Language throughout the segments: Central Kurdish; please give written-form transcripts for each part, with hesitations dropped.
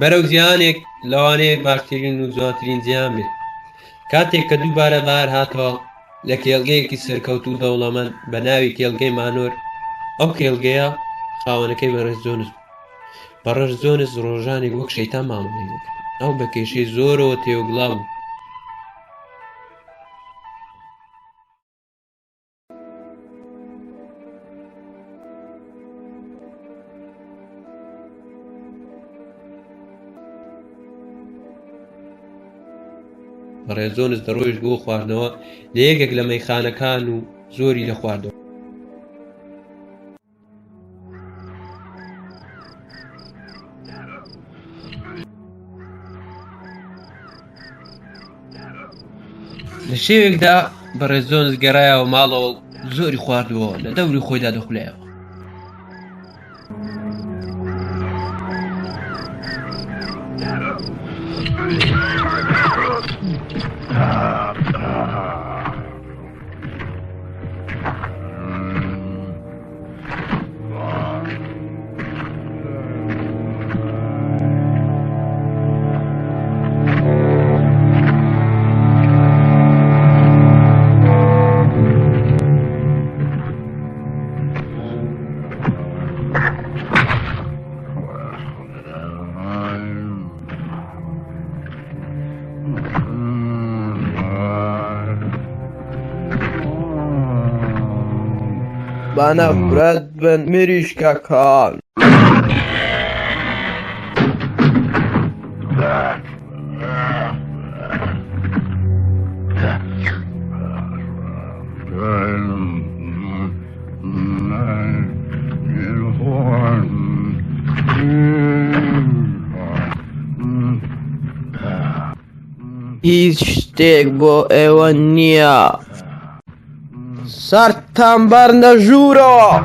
بەرەو جیهانێک لەوانەیە باشترین و جوانترین جیهان بێت کاتێک کە دووبارە بەهار هاتەوە لە کێڵگەیەکی سەرکەوتوو دەوڵەمەند بە ناوی کێڵگەی مانۆر. ئەو کێڵگەیە خاوەنەکەی بەڕێز جۆنس بوو. بەڕێز جۆنس ڕۆژانێک وەک شەیتان مامەڵەی دەکرد. ئەو بە کێشەی زۆرەوە تێوەگڵا بوو. بەڕێز جۆنس دەڕۆیشت بۆ خواردنەوە لە یەکێک لە مەیخانەکان و زۆری لە خواردەوە. لە شێوێکدا بەڕێز جۆنس گەڕایەوە ماڵەوە و زۆری خواردەوە لە دەوری خۆیدا دەخولایەوە. Bana bırak ben Mirişka kal. İşte bu evania. Sartan barna juro.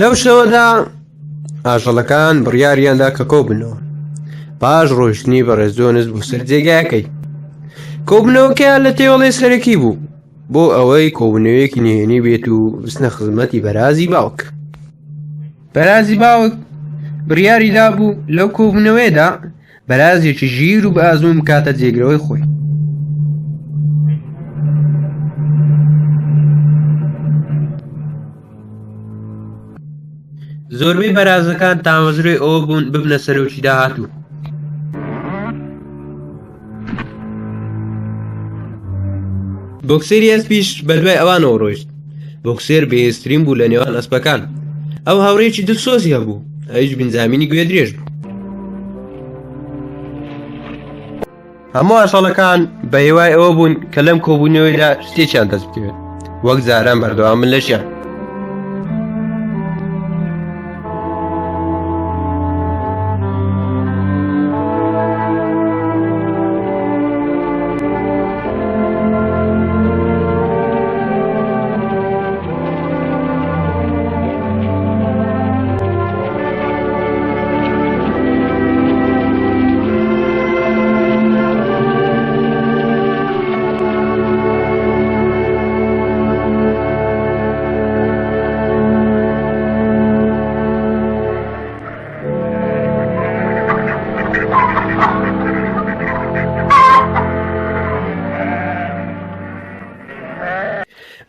لەو شەوەدا ئاژەڵەکان بڕیاریاندا کە کۆبنەوە پاش ڕۆشتنی بەڕێز جۆنس بۆ سەر جێگاکەی. کۆبنەوەکەیان لە تێوەڵی سەرەکی بوو بۆ ئەوەی کۆبنەوەیەکی نهێنی بێت و بستنە خزمەتی بەرازی باوک. بەرازی باوک بڕیاریدا بوو لەو کۆبنەوەیەدا بەرازێکی ژیر و بە ئازمون بکاتە جێگرەوەی خۆی. زۆربەی بەرازەکان تامەزرۆی ئەوە بوون ببنە سەرۆکی داهاتوو. بۆکسێری ئەسپیش بەدوای ئەوانەوە ڕۆیشت. بۆکسێر بەهێزترین بوو لە نێوان ئەسپەکان. ئەو هاوڕێکی دڵسۆزی هەبوو، ئەویش بنجامینی گوێ درێژ بوو. هەموو ئاژەڵەکان بە هێوای ئەوە بوون کە لەم کۆبوونەوەیدا شتێکیان دەست بکەوێت، وەک جاران بەردەوام من لەشیان.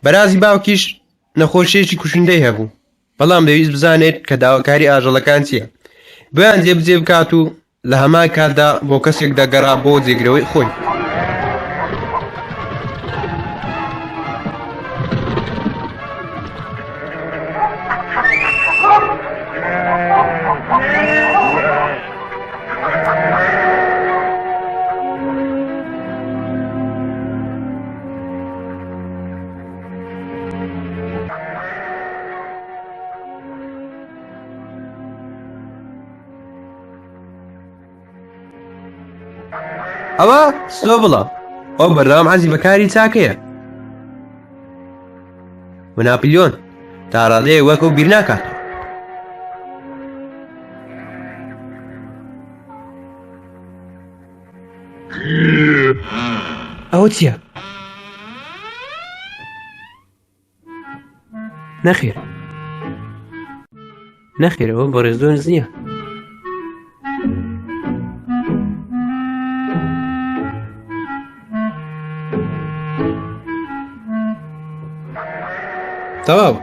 بەرازی باوکیش نەخۆشیێکی کوشندەی هەبوو، بەڵام دەویست بزانێت کە داواکاری ئاژەڵەکان چییە، بۆیان جێبجێ بکات و لە هەمان کاتدا بۆ کەسێک دەگەڕا بۆ جێگرەوەی خۆی. ئەوە سۆ بڵە ئەو بەردەوام حەزی بەکاری چاکەیە و ناپلیۆن تا ڕادەیە وەکەو بیر ناکاتەوە. ئەوە چییە؟ نەخێر نەخێر ئەوە بە ڕێزدۆنز نییە. تەواو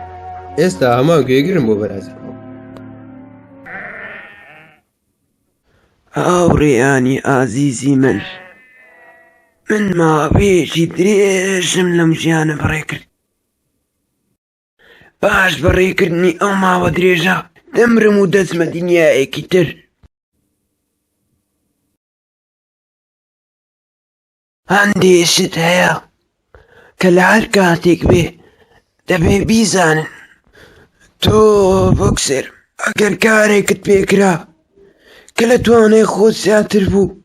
ئێستا هەموو گوێگرم بۆ بەرازەکەم. ئاوڕێیانی ئازیزی من ماوەیەکی درێژم لەم ژیانە بەڕێ کرد. باش بەڕێکردنی ئەو ماوە درێژە دەمرم و دەچمە دنیایەکی تر. هەندێشت هەیە کە لە هەر کاتێک بێ دەبێ بیزانن تۆ بۆکسەر ئەگەر کارێکت پێکرا کە لە توانێ خۆت زیاتر بوو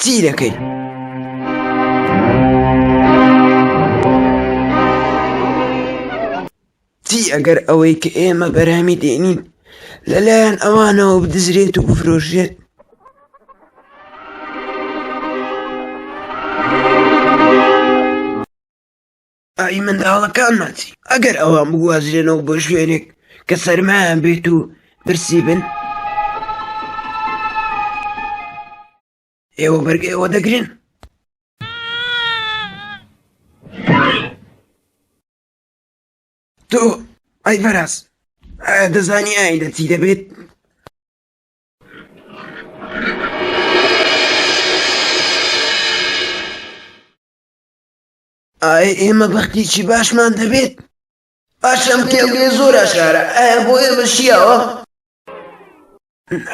چی دەکەی؟ چی ئەگەر ئەوەی کە ئێمە بەرامی دێنین لەلایەن ئەوانەوە بدزرێت و بفرۆشێت؟ ئای منداڵەکان ماچی ئەگەر ئەوان بگوازرێنەوە بۆ شوێنێک کە سەرمایان بێت و برسی بن ئێوە بەرگەیەوە دەگرن. تۆ ئای بەراز ئایا دەزانی ئایندا چی دەبێت؟ ئایا ئێمە بەختێکی باشمان دەبێت؟ باشەم کێڵگێ زۆر ئاشارە ئایا بۆ ئێمە شیاوە؟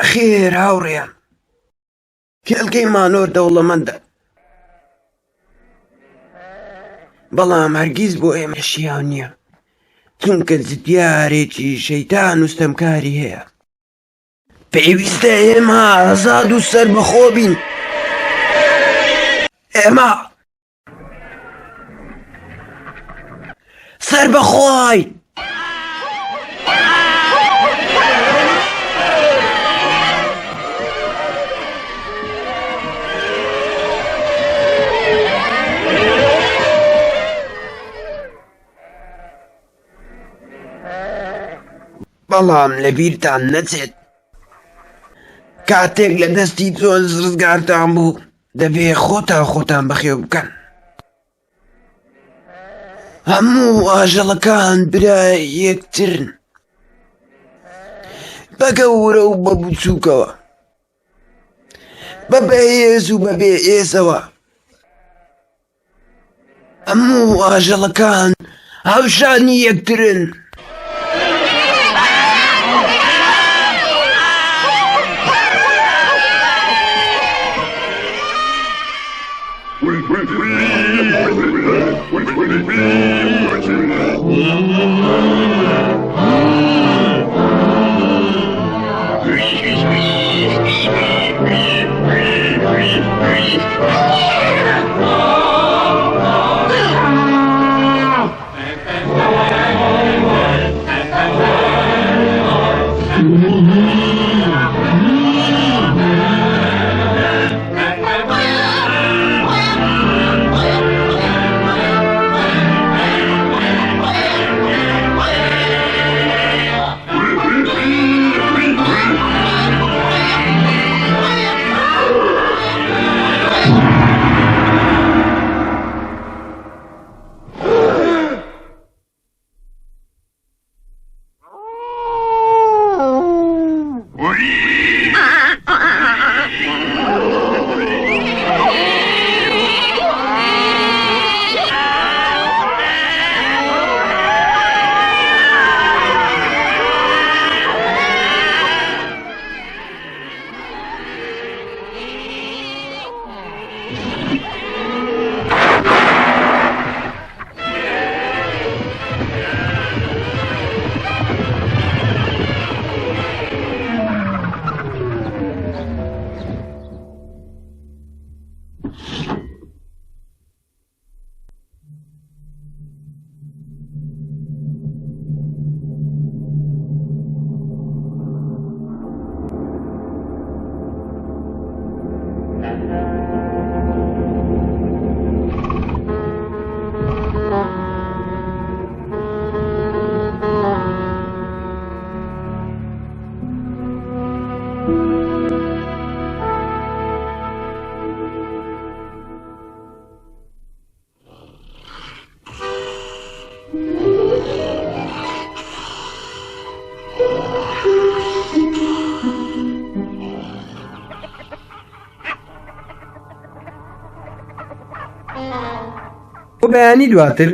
خێر هاوڕێیان کێڵگەی مانۆر دەوڵەمەندە بەڵام هەرگیز بۆ ئێمە شیاو نییە چونکە جدیارێکی شەیتان و ستەمکاری هەیە. پێویستە ئێمە ئازاد و سەربەخۆ بین. ئێمە سەربەخۆی بەڵام لەبیرتان نەچێت کاتێک لە دەستی تۆز ڕزگارتان بوو دەبێ خۆتان بەخێو بکەن. هەموو ئاژەڵەکان برای یەکترن بە گەورە و بە بچووکەوە بە بەهێز و بەبێ ئێزەوە. هەموو ئاژەڵەکان هاوشانی یەکترن. بۆ بەیانی دواتر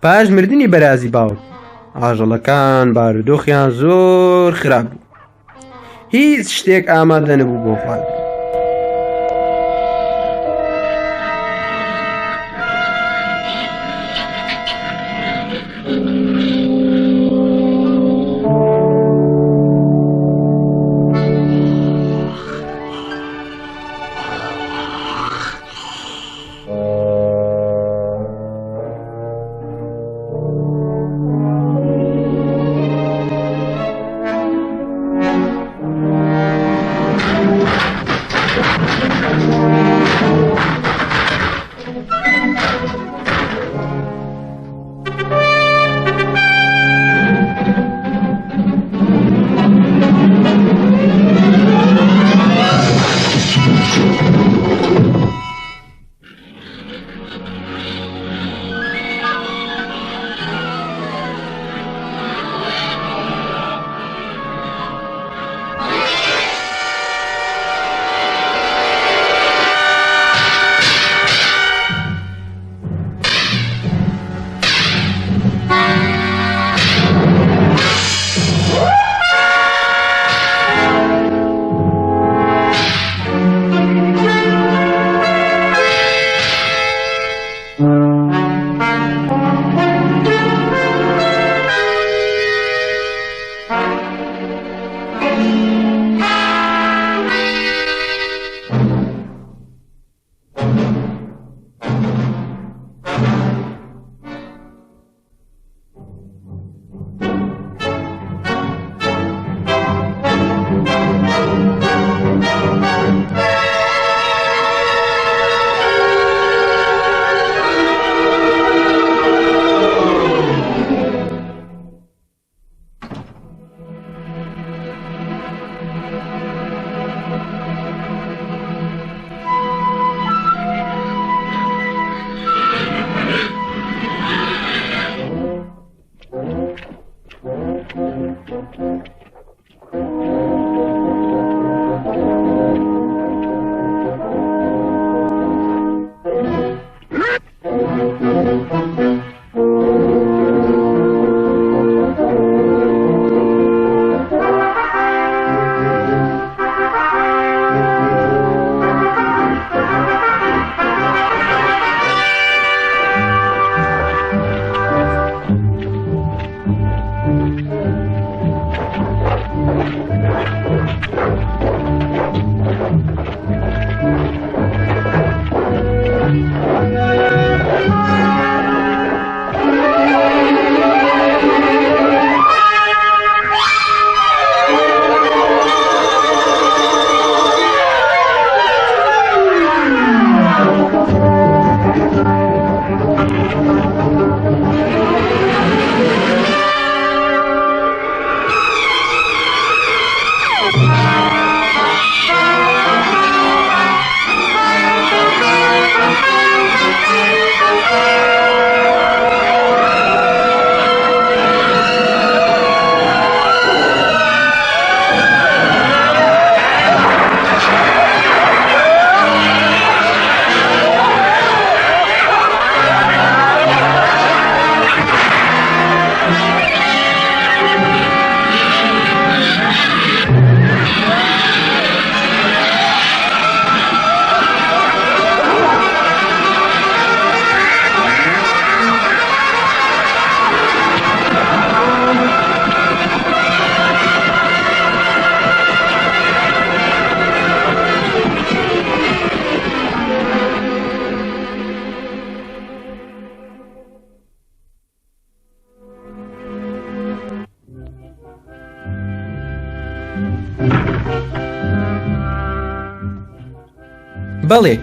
پاش مردنی بەرازی باوک ئاژەڵەکان بارودۆخیان زۆر خراپ بوو، هیچ شتێک ئامادە نەبوو بۆ خواردن. بەڵێ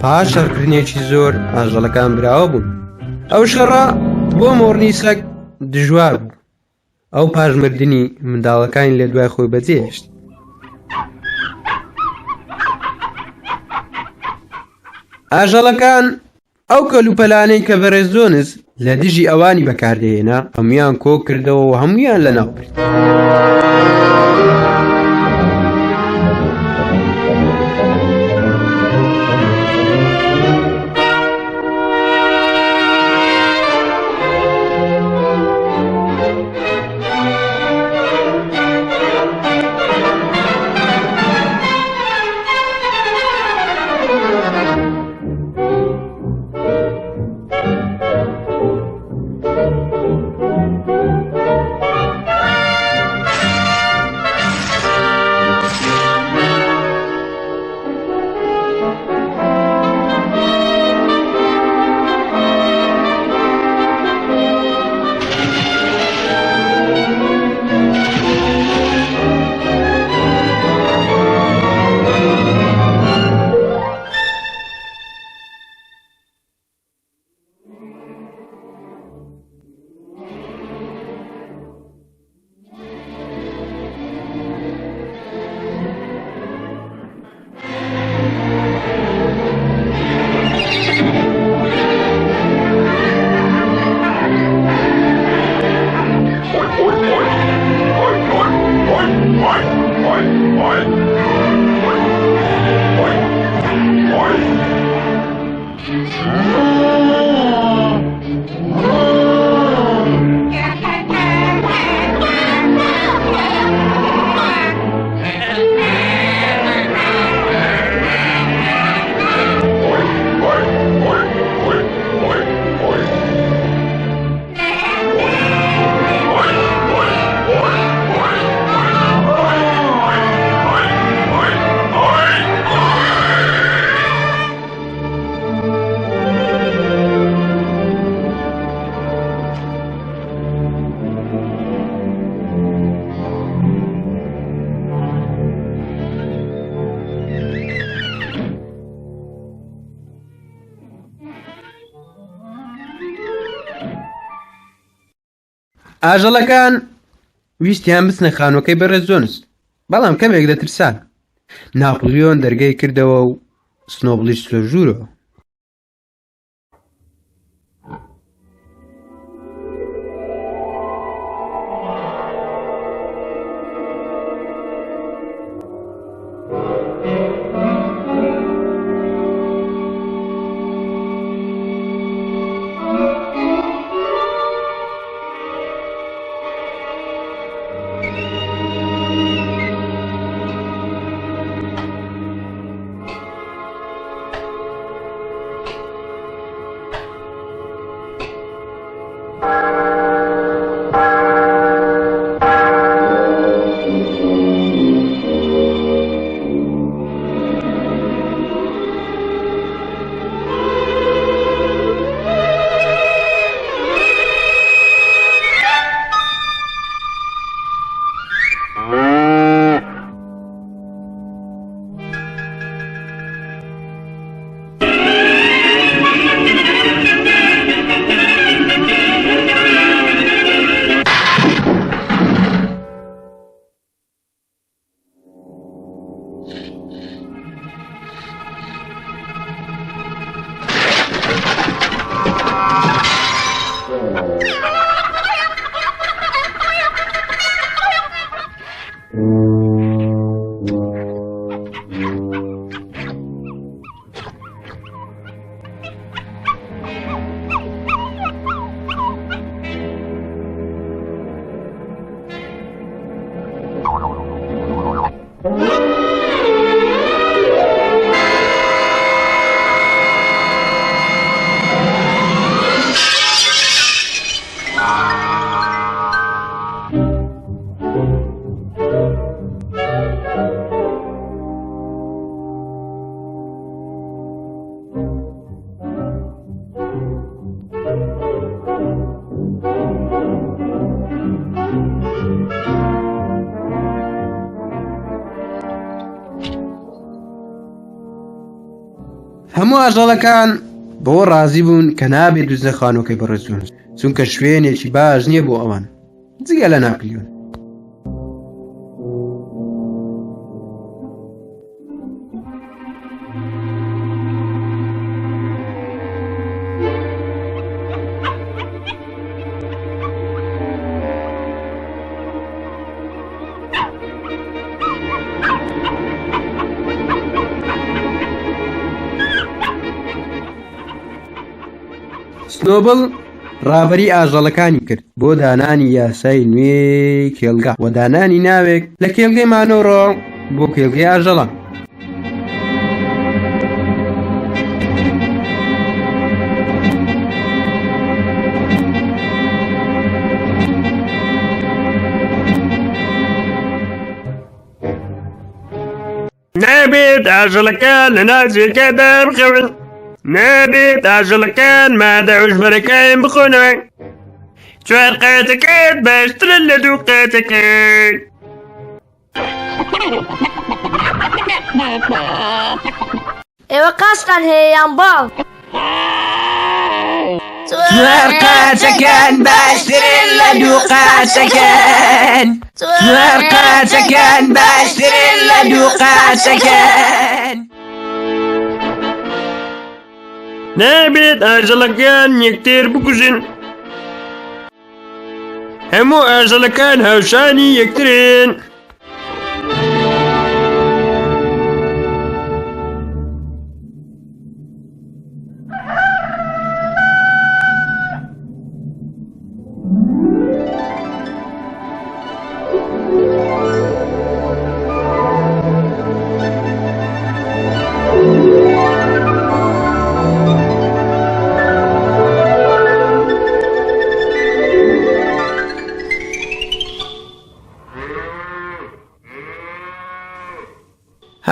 پاش شەڕکردنێکی زۆر ئاژەڵەکان براوە بوون. ئەو شەڕە بۆ مۆڕنی سەگ دژوار بوو. ئەو پاژمردنی منداڵەکانی لە دوای خۆی بەجێهێشت. ئاژەڵەکان ئەو کەلوپەلانەی کە بەڕێزۆنس لە دژی ئەوانی بەکاردێنا هەمویان کۆ کردەوە و هەمویان لەناو برد. ئاژەڵەکان ویستیان بچنە خانووەکەی بەڕێز جۆنس، بەڵام کەمێک دەترسان. ناپۆلیۆن دەرگای کردەوە و سنۆبڵیش لە ژوورەوە. هەموو ئاژەڵەکان بەوە ڕازی بوون کە نابێت دوزنە خانووەکەی بەڕێز جۆنس، چونکە شوێنێکی باش نییە بۆ ئەوان جگە لە ناپلیۆن. سنۆبڵ ڕابەری ئاژەڵەکانی کرد بۆ دانانی یاسای نوێی کێڵگا و دانانی ناوێک لە کێڵگەی مانۆڕۆ بۆ کێڵگەی ئاژەڵان. نابێت ئاژەڵەکان لە ناوچەکەدا بخەون، نابێت ئاژەڵەکان مادە عوژمەرەکان بخۆنەوە. چوار قاتەکەت باشترن لە دوو قاتەکەت. ئێوە قاچتان هەیە یان باڵ؟ چوار قاچەکان باشترن لە دوو قاچەکان. چوار قاچەکان باشترن لە دوو قاچەکان. نابێت ئاژەڵەکان یەکتر بکوژن. هەموو ئاژەڵەکان هاوشانی یەکترن.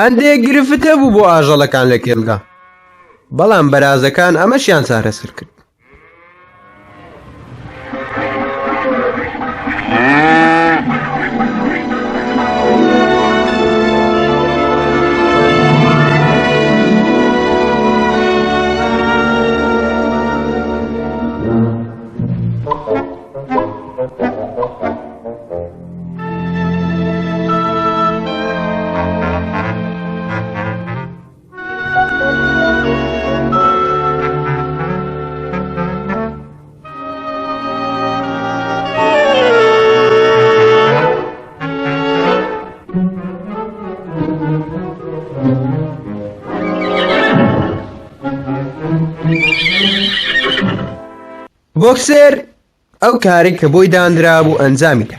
هەندێک گرفت هەبوو بۆ ئاژەڵەکان لە کێڵگا، بەڵام بەرازەکان ئەمەشیان چارەسەر کرد. بۆکسەر ئەو کارێک کە بۆی دانرا بوو ئەنجامیدا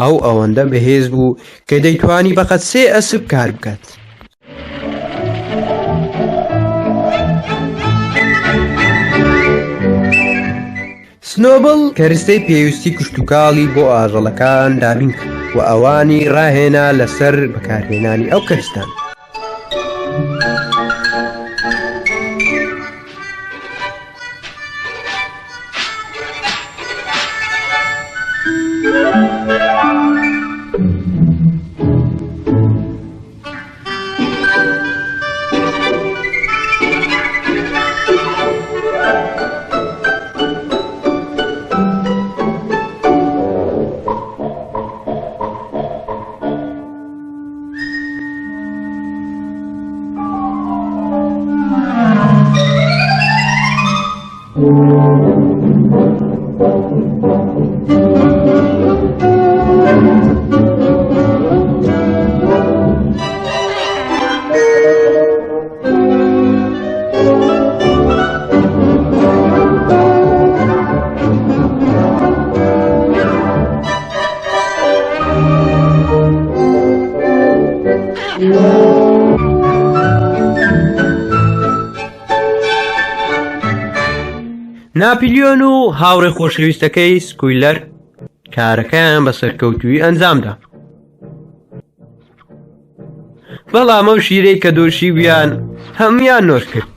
ئەو ئەوەندە بەهێز بوو کە دەیتوانی بەقەت 3 ئەسپ کار بکات. سنۆبڵ کەرستەی پێویستی کشتتوکاڵی بۆ ئاژەڵەکان دابین کرد و ئەوانی ڕاهێنا لەسەر بەکارهێنانی ئەو کەرستان. ناپیلیۆن و هاوڕێ خۆشەویستەکەی سکویلەر کارەکەیان بە سەرکەوتووی ئەنجامدا، بەڵام ئەو شیرەی کە دۆشی بیان هەمویان نۆش کرد.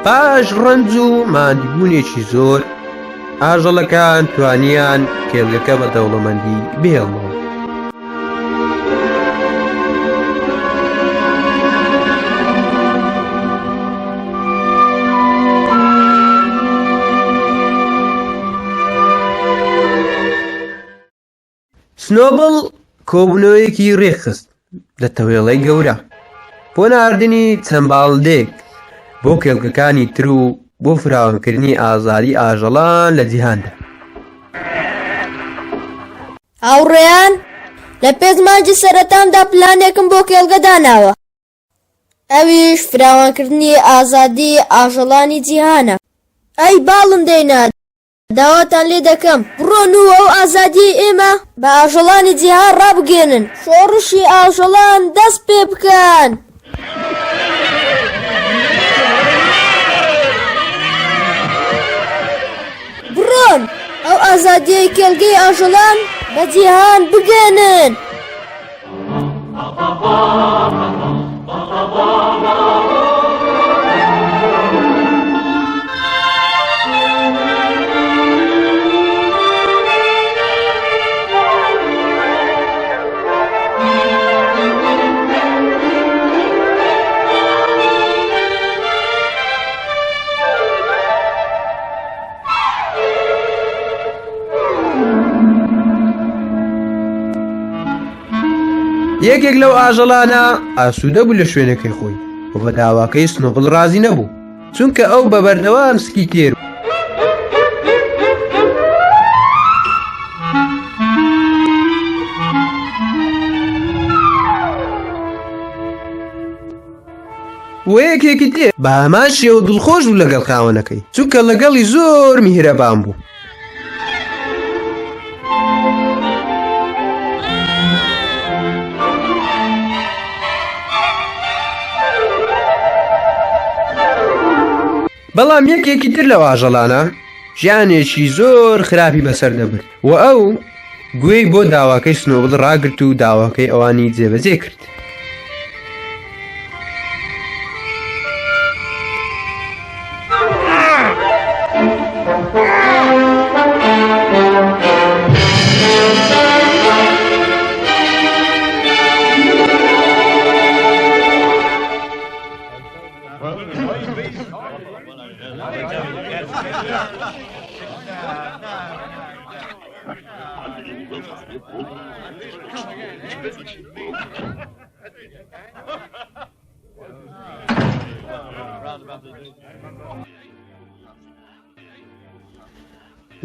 پاش ڕەنج و ماندیبوونێکی زۆر ئاژەڵەکان توانیان کێڵگەکە بە دەوڵەمەندی بهێڵنەوە. سنۆبڵ کۆبوونەوەیەکی ڕێخست لە تەوێڵەی گەورە بۆ ناردنی چەند باڵدێک بۆ کێڵگەکانی تر و بۆ فراوانکردنی ئازاری ئاژەڵان لە جیهاندا. هاوڕێیان لە پێزمانجی سەرەتامدا پلانێکم بۆ کێڵگە داناوە، ئەویش فراوانکردنی ئازادی ئاژەڵانی جیهانە. ئەی باڵم دەینا، داواتان لێ دەکەم بڕۆن و ئەو ئازادی ئێمە بە ئاژەڵانی جیهان ڕابگێنن، شۆڕشی ئاژەڵان دەست پێ بکەن. بڕۆن ئەو ئازادیەی کێڵگەی ئاژەڵان بە جیهان بگێنن. یەکێک لەو ئاژەڵانە ئاسوودە بوو لە شوێنەکەی خۆی و بە داواکەی سنۆبڵ ڕازی نەبوو چونکە ئەو بە بەردەوام سکی تێر و یەکێکی تێ بە هەمان شێوە دڵخۆش بوو لەگەڵ خاوەنەکەی چونکە لەگەڵی زۆر میهرەبان بوو. بەڵام یەکێکی تر لەو ئاژەڵانە ژیانێکی زۆر خراپی بەسەر دەبرد و ئەو گوێی بۆ داواکەی سنۆبڵ ڕاگرت و داواکەی ئەوانی جێبەجێ کرد.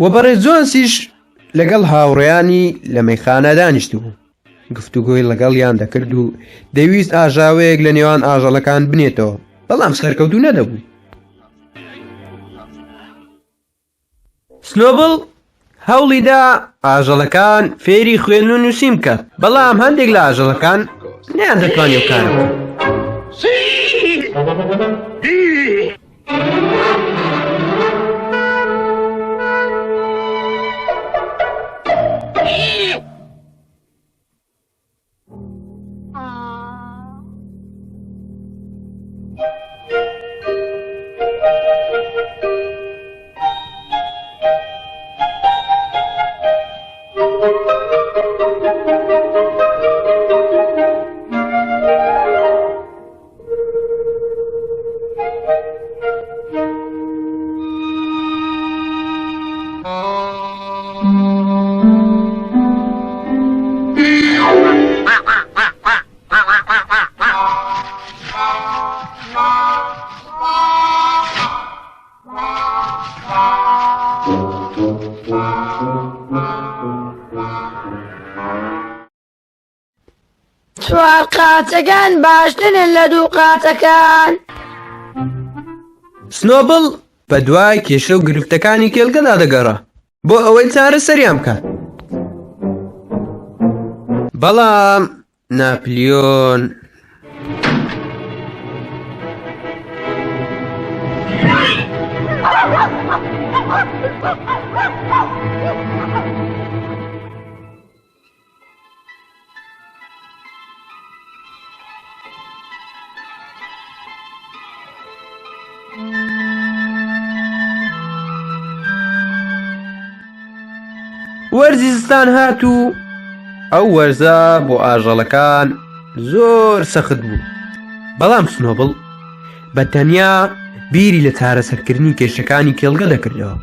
و بەڕێز جۆنسیش لەگەڵ هاوڕێیانی لە مەیخانە دانیشت بوو گفتوگۆی لەگەڵیان دەکرد و دەویست ئاژاوەیەک لە نێوان ئاژەڵەکان بنێتەوە بەڵام سەرکەوتوو نەدەبوو. سنۆبڵ هەوڵیدا ئاژەڵەکان فێری خوێن و نووسین بکات بەڵام هەندێک لە ئاژەڵەکان نەیان دەتوانێت کارە بکەن. چوار قاچەکان باشترن لە دوو قاچەکان. سنۆبڵ بە دوای کێشە و گرفتەکانی کێڵگەدا دەگەڕا بۆ ئەوەی چارەسەریان بکات بەڵام ناپلیۆن وەرزی زستان هات و ئەو وەرزە بۆ ئاژەڵەکان زۆر سەخت بوو بەڵام سنۆبڵ بە تەنیا بیری لە چارەسەرکردنی کێشەکانی کێڵگە دەکردەوە.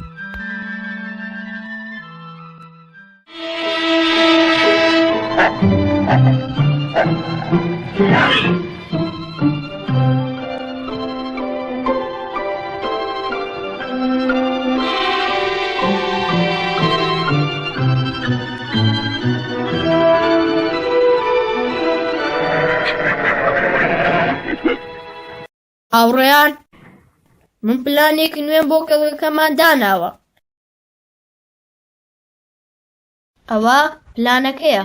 هاوڕێیان من پلانێکی نوێم بۆ کەڵگەکەمان داناوە. ئەوە پلانەکەیە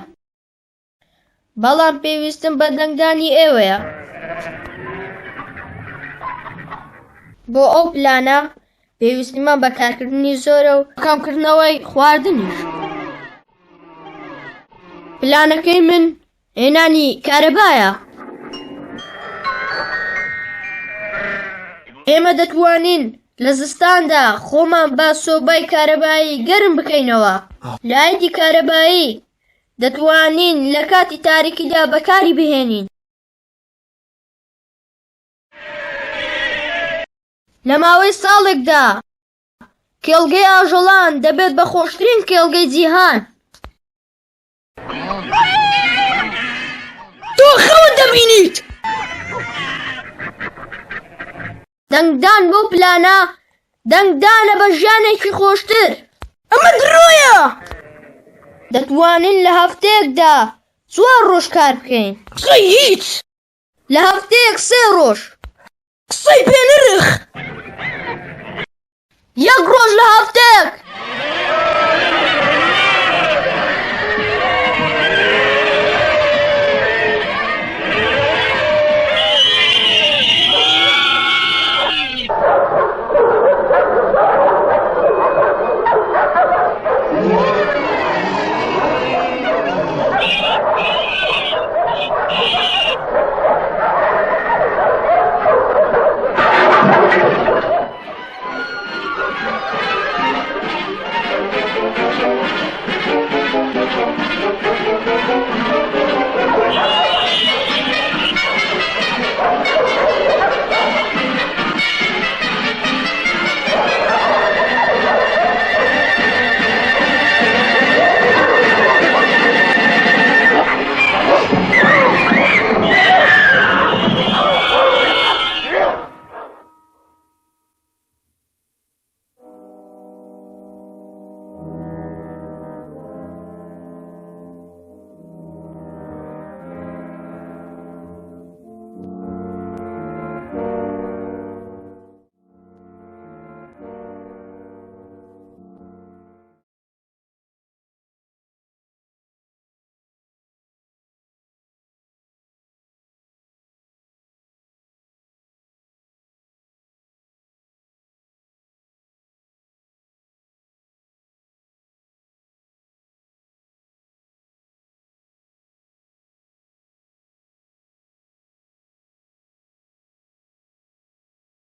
بەڵام پێویستم بە دەنگدانی ئێوەیە. بۆ ئەو پلانە پێویستیمان بە کارکردنی زۆرە و کەمکردنەوەی خواردنیش. پلانەکەی من هێنانی کارەبایە. ئێمە دەتوانین لە زستاندا خۆمان بە سۆبای کارەبایی گەرم بکەینەوە. لایدی کارەبایی دەتوانین لە کاتی تاریکیدا بەکاری بهێنین. لە ماوەی ساڵێکدا کێڵگەی ئاژەڵان دەبێت بە خۆشترین کێڵگەی جیهان. دەنگدان بەو پلانە دەنگدانە بە ژیانێکی خۆشتر. ئەمە درۆیە! دەتوانین لە هەفتەیەکدا 4 ڕۆژ کار بکەین. قسەی هیچ! لە هەفتەیەک 3 ڕۆژ. قسەی پێ نرخ! 1 ڕۆژ لە هەفتەیەک.